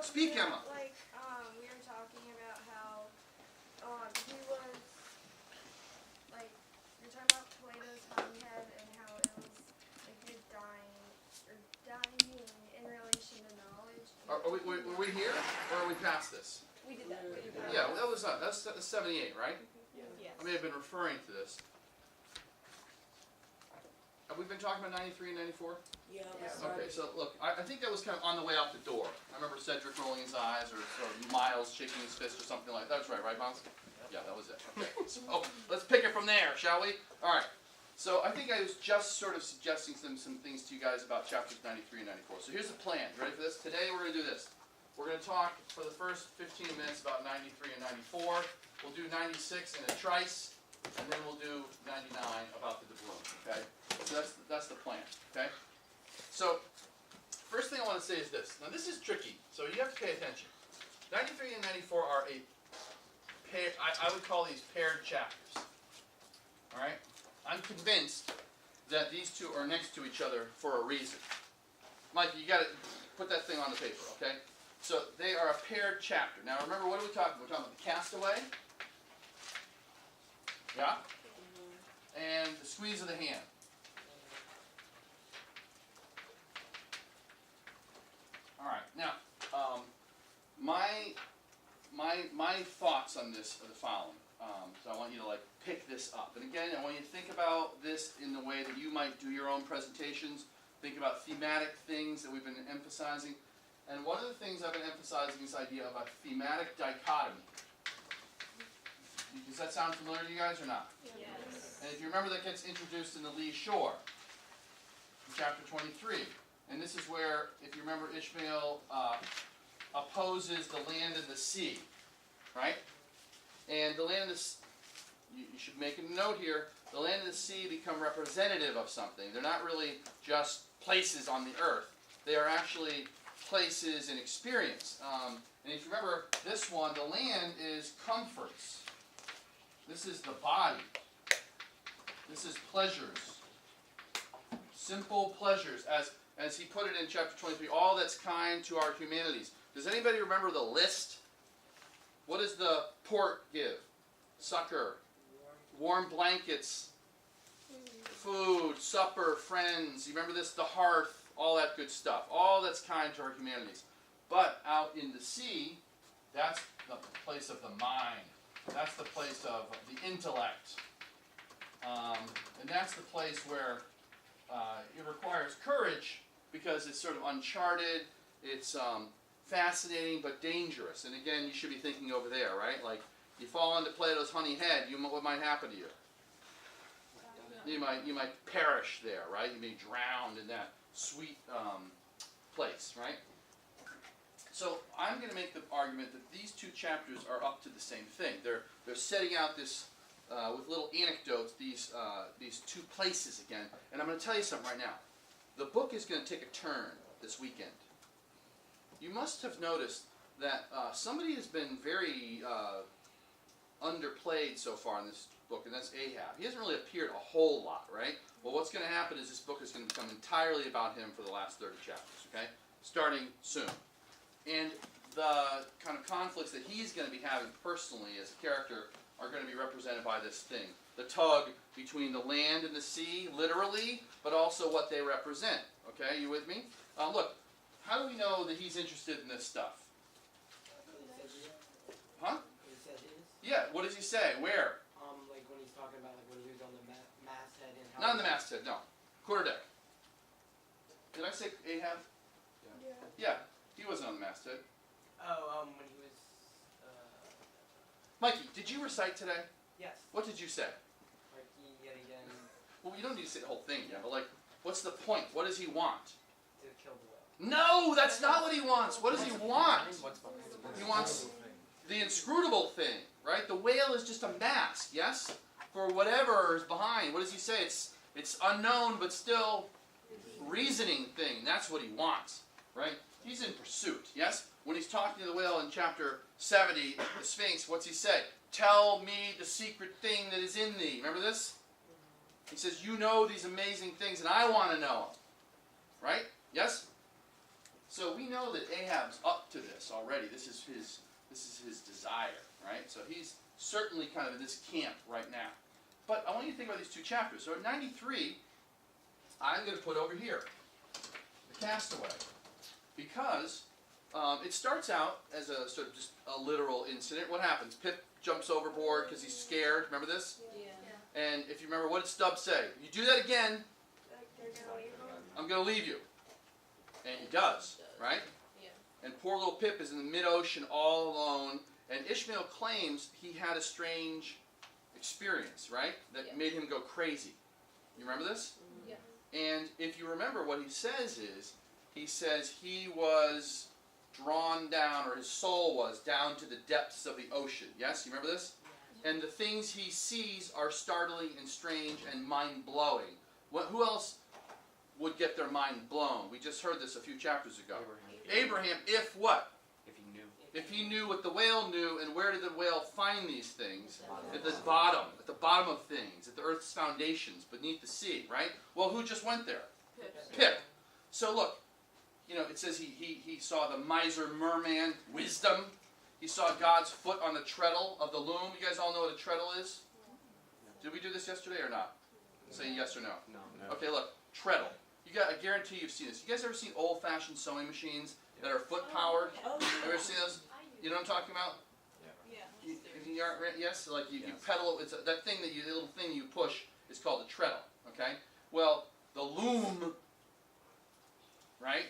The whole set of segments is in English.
Speak, Emma. Like, we were talking about how, he was, like, you're talking about Plato's honey head and how it was, like, you're dying in relation to knowledge. Were we here, or are we past this? We did that. Yeah, well, that's 78, right? Yes. I may have been referring to this. Have we been talking about 93 and 94? Yeah. Okay, so look, I think that was kind of on the way out the door. I remember Cedric rolling his eyes, or Miles shaking his fist, or something like that. That's right, Miles? Yeah, that was it. Okay, so let's pick it from there, shall we? All right. So I think I was just sort of suggesting some things to you guys about chapters 93 and 94. So here's the plan. You ready for this? Today we're going to do this. We're going to talk for the first 15 minutes about 93 and 94. We'll do 96 in a trice, and then we'll do 99 about the doubloon. Okay. So that's the plan. Okay. So first thing I want to say is this. Now this is tricky, so you have to pay attention. 93 and 94 are a pair. I would call these paired chapters. All right. I'm convinced that these two are next to each other for a reason. Mike, you got to put that thing on the paper, okay? So they are a paired chapter. Now remember, what are we talking about? We're talking about the castaway. Yeah? And the squeeze of the hand. All right. Now, my thoughts on this are the following. So I want you to pick this up. And again, I want you to think about this in the way that you might do your own presentations. Think about thematic things that we've been emphasizing. And one of the things I've been emphasizing is this idea of a thematic dichotomy. Does that sound familiar to you guys or not? Yes. And if you remember, that gets introduced in the lee shore, in chapter 23. And this is where, if you remember, Ishmael opposes the land and the sea, right? And the land and the sea, you should make a note here, the land and the sea become representative of something. They're not really just places on the earth. They are actually places in experience. And if you remember this one, the land is comforts. This is the body. This is pleasures. Simple pleasures. As he put it in chapter 23, all that's kind to our humanities. Does anybody remember the list? What does the port give? Succor, warm blankets, food, supper, friends. You remember this? The hearth, all that good stuff. All that's kind to our humanities. But out in the sea, that's the place of the mind. That's the place of the intellect. And that's the place where it requires courage because it's sort of uncharted. It's fascinating but dangerous. And again, you should be thinking over there, right? Like, you fall into Plato's honey head, what might happen to you? You might perish there, right? You may be drowned in that sweet place, right? So I'm going to make the argument that these two chapters are up to the same thing. They're setting out this with little anecdotes, these two places again. And I'm going to tell you something right now. The book is going to take a turn this weekend. You must have noticed that somebody has been very underplayed so far in this book, and that's Ahab. He hasn't really appeared a whole lot, right? Well, what's going to happen is this book is going to become entirely about him for the last 30 chapters, okay? Starting soon. And the kind of conflicts that he's going to be having personally as a character are going to be represented by this thing. The tug between the land and the sea, literally, but also what they represent. Okay, you with me? Look, how do we know that he's interested in this stuff? Huh? Yeah, what does he say? Where? Like when he's talking about when he was on the masthead and how... Not on the masthead, no. Quarterdeck. Did I say Ahab? Yeah, he wasn't on the masthead. Oh, when he was... Mikey, did you recite today? Yes. What did you say? Like, yet again... Well, you don't need to say the whole thing, yeah, but like, what's the point? What does he want? To kill the whale. No, that's not what he wants. What does he want? He wants the inscrutable thing, right? The whale is just a mask, yes? For whatever is behind. What does he say? It's unknown, but still reasoning thing. That's what he wants, right? He's in pursuit, yes? When he's talking to the whale in chapter 70, the Sphinx, what's he say? Tell me the secret thing that is in thee. Remember this? He says, you know these amazing things, and I want to know them. Right? Yes? So we know that Ahab's up to this already. This is his desire, right? So he's certainly kind of in this camp right now. But I want you to think about these two chapters. So at 93, I'm going to put over here the castaway, because it starts out as a sort of just a literal incident. What happens? Pip jumps overboard because he's scared. Remember this? Yeah. And if you remember, what did Stubbs say? You do that again, They're gonna leave them. I'm going to leave you. And he does, right? Yeah. And poor little Pip is in the mid-ocean all alone. And Ishmael claims he had a strange experience, right? That Yeah. made him go crazy. You remember this? Yeah. And if you remember, what he says is, he says he was drawn down, or his soul was, down to the depths of the ocean. Yes? You remember this? And the things he sees are startling and strange and mind-blowing. Who else would get their mind blown? We just heard this a few chapters ago. Abraham, if what? If he knew. If he knew what the whale knew, and where did the whale find these things? At the bottom of things, at the earth's foundations, beneath the sea, right? Well, who just went there? Pip. So look, you know, it says he saw the miser merman, wisdom. He saw God's foot on the treadle of the loom. You guys all know what a treadle is? Did we do this yesterday or not? Say yes or no. No. Okay, look, treadle. I guarantee you've seen this. You guys ever seen old-fashioned sewing machines that are foot-powered? Oh, Ever seen those? You know what I'm talking about? yeah. Yes, like you pedal. It's that thing that the little thing you push is called a treadle. Okay. Well, the loom, right?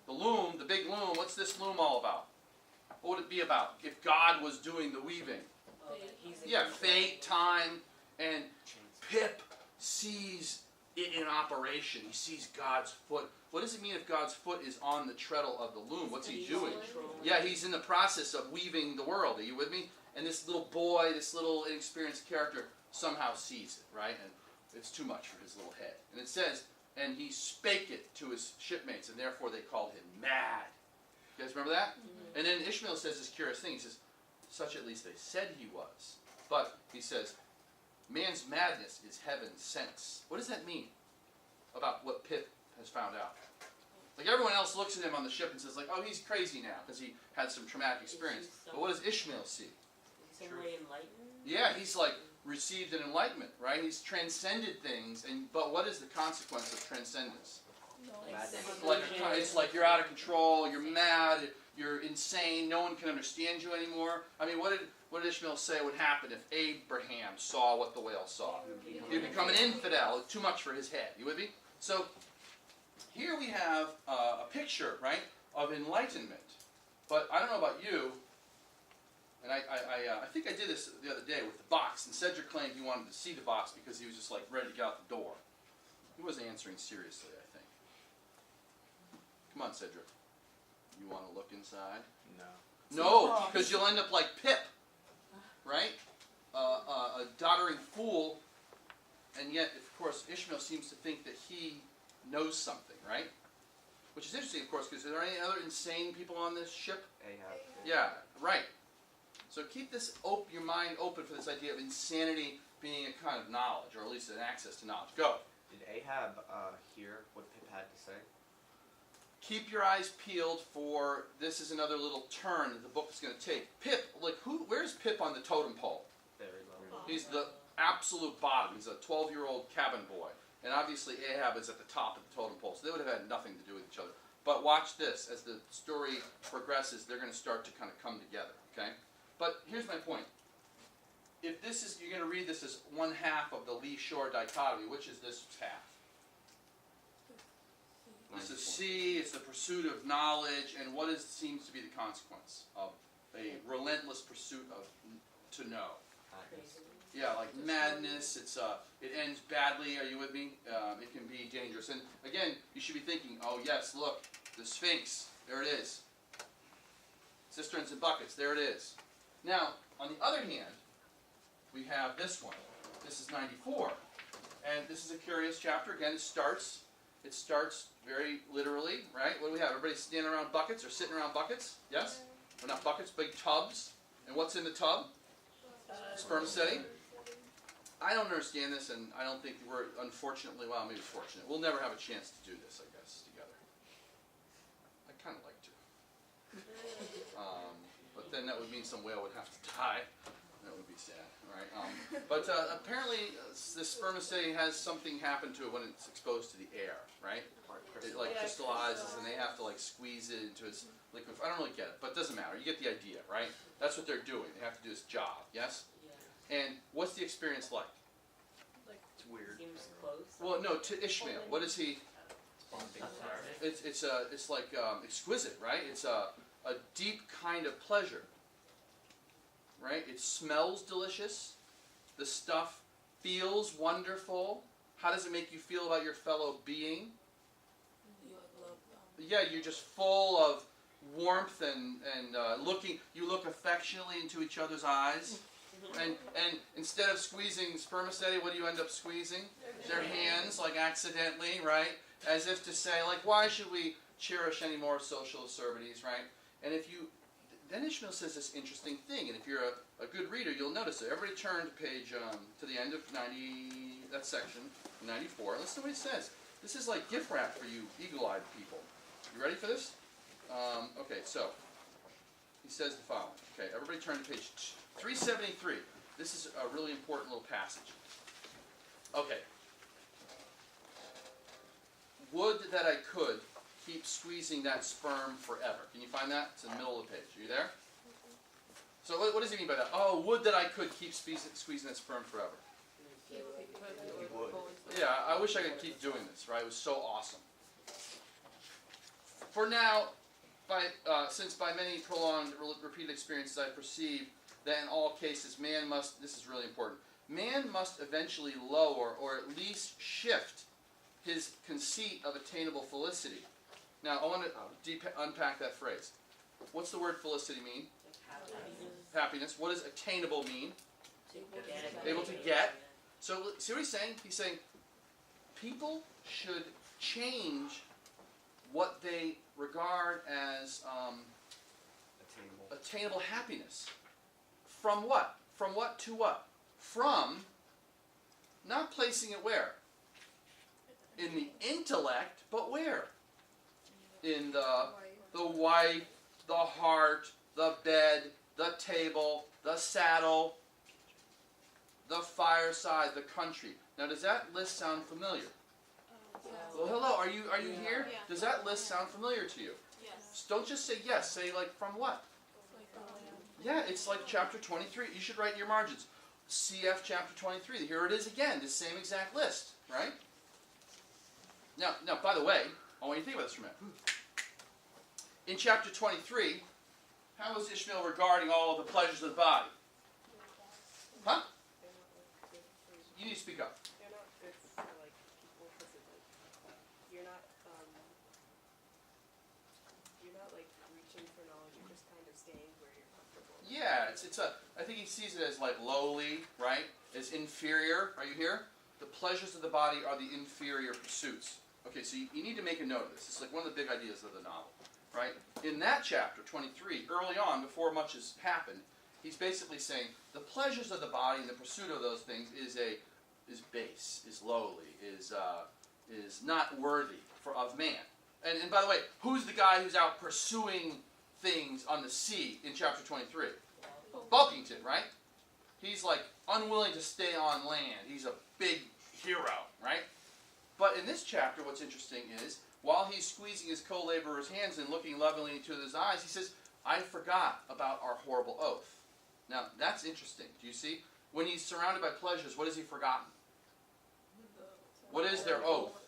The loom, the big loom. What's this loom all about? What would it be about if God was doing the weaving? Yeah, fate, time, and Pip sees it in operation. He sees God's foot. What does it mean if God's foot is on the treadle of the loom? What's he doing? Yeah, he's in the process of weaving the world. Are you with me? And this little boy, this little inexperienced character, somehow sees it, right? And it's too much for his little head. And it says, and he spake it to his shipmates, and therefore they called him mad. You guys remember that? And then Ishmael says this curious thing. He says, such at least they said he was. But he says, man's madness is heaven's sense. What does that mean about what Pip has found out? Like everyone else looks at him on the ship and says, like, oh, he's crazy now because he had some traumatic experience. But what does Ishmael see? Some way enlightened? Yeah, he's like received an enlightenment, right? He's transcended things, but what is the consequence of transcendence? It's like you're out of control, you're mad, you're insane, no one can understand you anymore. I mean, what did Ishmael say would happen if Abraham saw what the whale saw? He'd become an infidel, too much for his head. You with me? So, here we have a picture, right, of enlightenment. But I don't know about you, and I think I did this the other day with the box, and Cedric claimed he wanted to see the box because he was just like ready to get out the door. He wasn't answering seriously, I think. Come on, Cedric. You want to look inside? No. No, because you'll end up like Pip, right? A doddering fool, and yet, of course, Ishmael seems to think that he knows something, right? Which is interesting, of course, because are there any other insane people on this ship? Ahab. Yeah, right. So keep your mind open for this idea of insanity being a kind of knowledge, or at least an access to knowledge. Go. Did Ahab hear what Pip had to say? Keep your eyes peeled for this is another little turn that the book is going to take. Pip, like where's Pip on the totem pole? Very low. He's the absolute bottom. He's a 12-year-old cabin boy. And obviously Ahab is at the top of the totem pole, so they would have had nothing to do with each other. But watch this. As the story progresses, they're going to start to kind of come together, okay? But here's my point. If this is, you're going to read this as one half of the lee-shore dichotomy, which is this half? It's the sea, it's the pursuit of knowledge, and what seems to be the consequence of a relentless pursuit of to know. Yeah, like madness. It ends badly. Are you with me? It can be dangerous. And again, you should be thinking, oh yes, look, the Sphinx. There it is. Cisterns and buckets. There it is. Now, on the other hand, we have this one. This is 94, and this is a curious chapter. Again, it starts very literally, right? What do we have? Everybody standing around buckets or sitting around buckets? Yes? Or not buckets, big tubs. And what's in the tub? Spermaceti. I don't understand this, and I don't think we're, unfortunately, well, maybe fortunate. We'll never have a chance to do this, I guess, together. I kind of like means some whale would have to die. That would be sad, right? But apparently, this spermaceti has something happen to it when it's exposed to the air, right? It like Yeah, crystallizes, and they have to like squeeze it into its liquid. I don't really get it, but it doesn't matter. You get the idea, right? That's what they're doing. They have to do this job, yes? Yeah. And what's the experience like? It's weird. Seems close. Well, no, to Ishmael. What is he? It's like exquisite, right? It's a deep kind of pleasure, right? It smells delicious. The stuff feels wonderful. How does it make you feel about your fellow being? Yeah, you're just full of warmth and looking. You look affectionately into each other's eyes, and instead of squeezing spermaceti, what do you end up squeezing? Their hands, like accidentally, right? As if to say, like, why should we cherish any more social acerbities, right? And if you, then Ishmael says this interesting thing, and if you're a good reader, you'll notice it. Everybody turn to page, to the end of 90, that section, 94. Listen to what he says. This is like gift wrap for you eagle-eyed people. You ready for this? Okay, so, he says the following. Okay, everybody turn to page 373. This is a really important little passage. Okay. Would that I could keep squeezing that sperm forever. Can you find that? It's in the middle of the page. Are you there? So what does he mean by that? Oh, would that I could keep squeezing that sperm forever. He would. Yeah, I wish I could keep doing this, right? It was so awesome. For now, since by many prolonged, repeated experiences I perceive that in all cases man must, this is really important, man must eventually lower or at least shift his conceit of attainable felicity. Now, I want to unpack that phrase. What's the word felicity mean? Happiness. What does attainable mean? Able to get. So, see what he's saying? He's saying people should change what they regard as attainable happiness. From what? From what to what? From not placing it where? In the intellect, but where? In the wife, the heart, the bed, the table, the saddle, the fireside, the country. Now, does that list sound familiar? Well, hello, are you here? Yeah. Does that list sound familiar to you? Yes. Don't just say yes. Say like from what? Yeah, it's like chapter 23. You should write in your margins. CF chapter 23. Here it is again. The same exact list, right? Now, by the way, I want you to think about this for a minute. In chapter 23, how is Ishmael regarding all of the pleasures of the body? Huh? You need to speak up. They're not good for like people because you're not like reaching for knowledge. You're just kind of staying where you're comfortable. Yeah, I think he sees it as like lowly, right? As inferior. Are you here? The pleasures of the body are the inferior pursuits. Okay, so you need to make a note of this. It's like one of the big ideas of the novel, right? In that chapter, 23, early on, before much has happened, he's basically saying the pleasures of the body and the pursuit of those things is base, is lowly, is not worthy of man. And by the way, who's the guy who's out pursuing things on the sea in chapter 23? Bulkington, right? He's like unwilling to stay on land. He's a big hero, right? But in this chapter, what's interesting is, while he's squeezing his co-laborer's hands and looking lovingly into his eyes, he says, I forgot about our horrible oath. Now, that's interesting. Do you see? When he's surrounded by pleasures, what has he forgotten? What is their oath?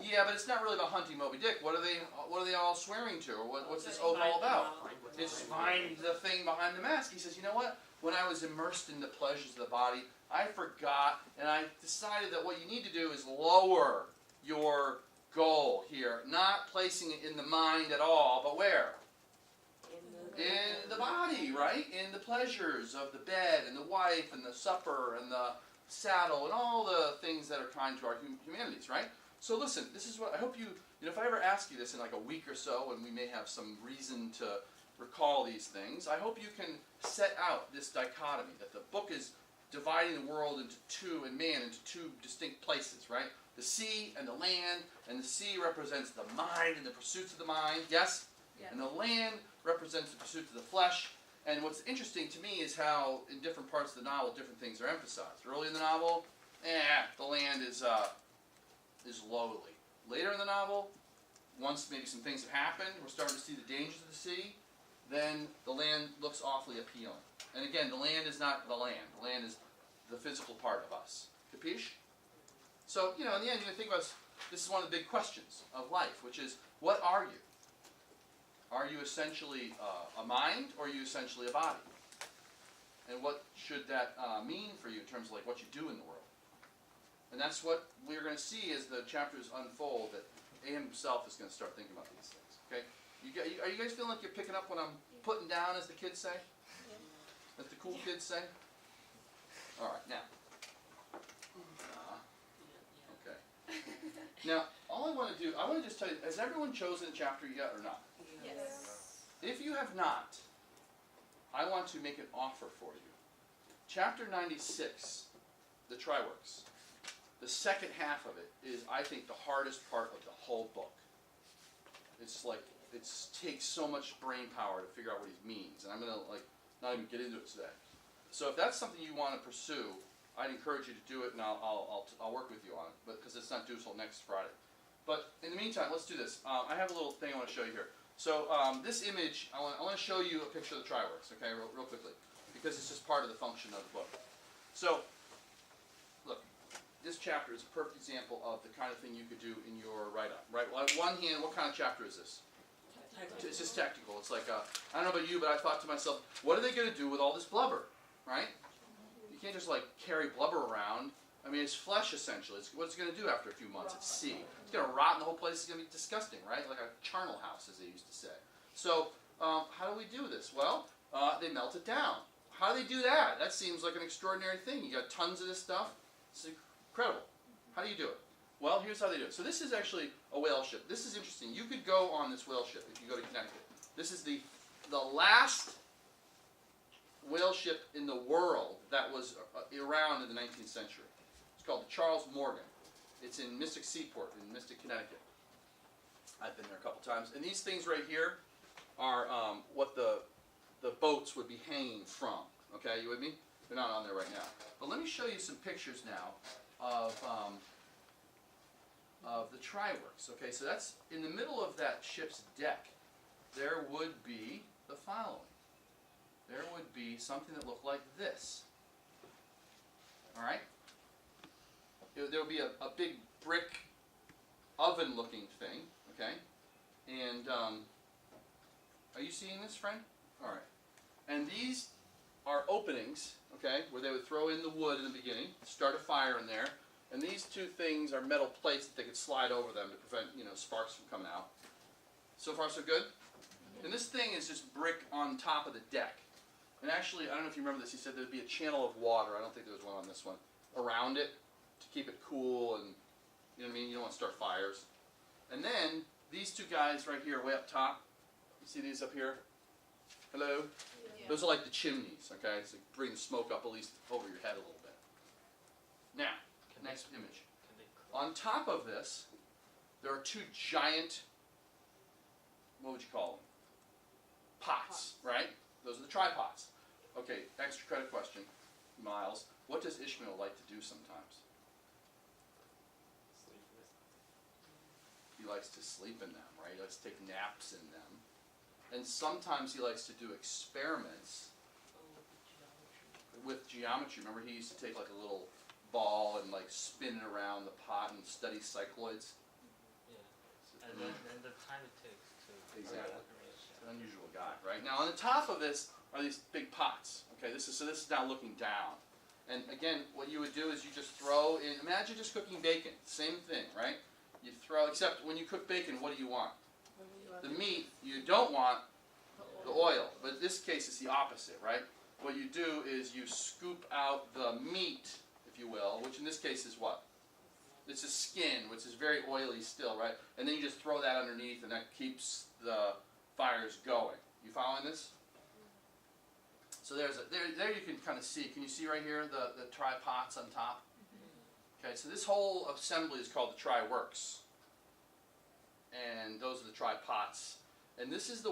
Yeah, but it's not really about hunting Moby Dick. What are they all swearing to? Or what's this oath all about? It's find the thing behind the mask. He says, you know what? When I was immersed in the pleasures of the body, I forgot, and I decided that what you need to do is lower your goal here, not placing it in the mind at all, but where? In the body, right? In the pleasures of the bed, and the wife, and the supper, and the saddle, and all the things that are kind to our humanities, right? So listen, this is what I hope you know, if I ever ask you this in like a week or so, and we may have some reason to recall these things, I hope you can set out this dichotomy, that the book is dividing the world into two, and man into two distinct places, right? The sea and the land, and the sea represents the mind and the pursuits of the mind, yes? Yes. And the land represents the pursuits of the flesh, And what's interesting to me is how in different parts of the novel different things are emphasized. Early in the novel, the land is lowly. Later in the novel, once maybe some things have happened, we're starting to see the dangers of the sea, then the land looks awfully appealing. And again, the land is not the land. The land is the physical part of us. Capiche? So, in the end, you think about this is one of the big questions of life, which is, what are you? Are you essentially a mind, or are you essentially a body? And what should that mean for you in terms of like what you do in the world? And that's what we're going to see as the chapters unfold, that A.M. himself is going to start thinking about these things. Okay? Are you guys feeling like you're picking up what I'm putting down, as the kids say? As the cool kids say? All right, now. Okay. Now, all I want to do, I want to just tell you, has everyone chosen a chapter yet or not? Yes. If you have not, I want to make an offer for you. Chapter 96, the Tryworks, the second half of it is, I think, the hardest part of the whole book. It's like, it takes so much brain power to figure out what he means, and I'm going to not even get into it today. So if that's something you want to pursue, I'd encourage you to do it, and I'll work with you on it, because it's not due until next Friday. But in the meantime, let's do this. I have a little thing I want to show you here. So this image, I want to show you a picture of the Tryworks, okay, real quickly, because it's just part of the function of the book. So, look, this chapter is a perfect example of the kind of thing you could do in your write-up. Right? Well, on one hand, what kind of chapter is this? It's just technical. It's like, I don't know about you, but I thought to myself, what are they going to do with all this blubber, right? You can't just carry blubber around. I mean, it's flesh essentially. It's what's it going to do after a few months? It's sea. It's going to rot, and the whole place is going to be disgusting, right? Like a charnel house, as they used to say. So, how do we do this? Well, they melt it down. How do they do that? That seems like an extraordinary thing. You got tons of this stuff. It's incredible. How do you do it? Well, here's how they do it. So this is actually a whale ship. This is interesting. You could go on this whale ship if you go to Connecticut. This is the last whale ship in the world that was around in the 19th century. It's called the Charles Morgan. It's in Mystic Seaport in Mystic, Connecticut. I've been there a couple times. And these things right here are what the boats would be hanging from. Okay, you with me? They're not on there right now. But let me show you some pictures now of the Tryworks. Okay, so that's in the middle of that ship's deck. There would be the following. There would be something that looked like this. All right? There would be a big brick oven-looking thing, okay? And are you seeing this, friend? All right. And these are openings, okay, where they would throw in the wood in the beginning, start a fire in there, and these two things are metal plates that they could slide over them to prevent, sparks from coming out. So far, so good? And this thing is just brick on top of the deck. And actually, I don't know if you remember this, he said there'd be a channel of water, I don't think there was one on this one, around it to keep it cool, and you know what I mean, you don't want to start fires. And then, these two guys right here, way up top, you see these up here? Hello? Yeah. Those are like the chimneys, okay? So bring the smoke up at least over your head a little bit. Now, next image. On top of this, there are two giant, what would you call them? Pots, right? Those are the tripods. Okay, extra credit question, Miles. What does Ishmael like to do sometimes? He likes to sleep in them, right? He likes to take naps in them. And sometimes he likes to do experiments with geometry. Remember, he used to take like a little ball and spin it around the pot and study cycloids? Yeah. And then the time it takes to... Exactly. It's an unusual guy, right? Now, on the top of this are these big pots. Okay, this is now looking down. And again, what you would do is you just throw in, imagine just cooking bacon. Same thing, right? You throw, except when you cook bacon, what do you want? The meat. You don't want the oil. But in this case, it's the opposite, right? What you do is you scoop out the meat, if you will, which in this case is what? It's a skin, which is very oily still, right? And then you just throw that underneath, and that keeps the fires going. You following this? So there you can kind of see. Can you see right here the tri-pots on top? Okay, so this whole assembly is called the Tryworks. And those are the tri-pots. And this is the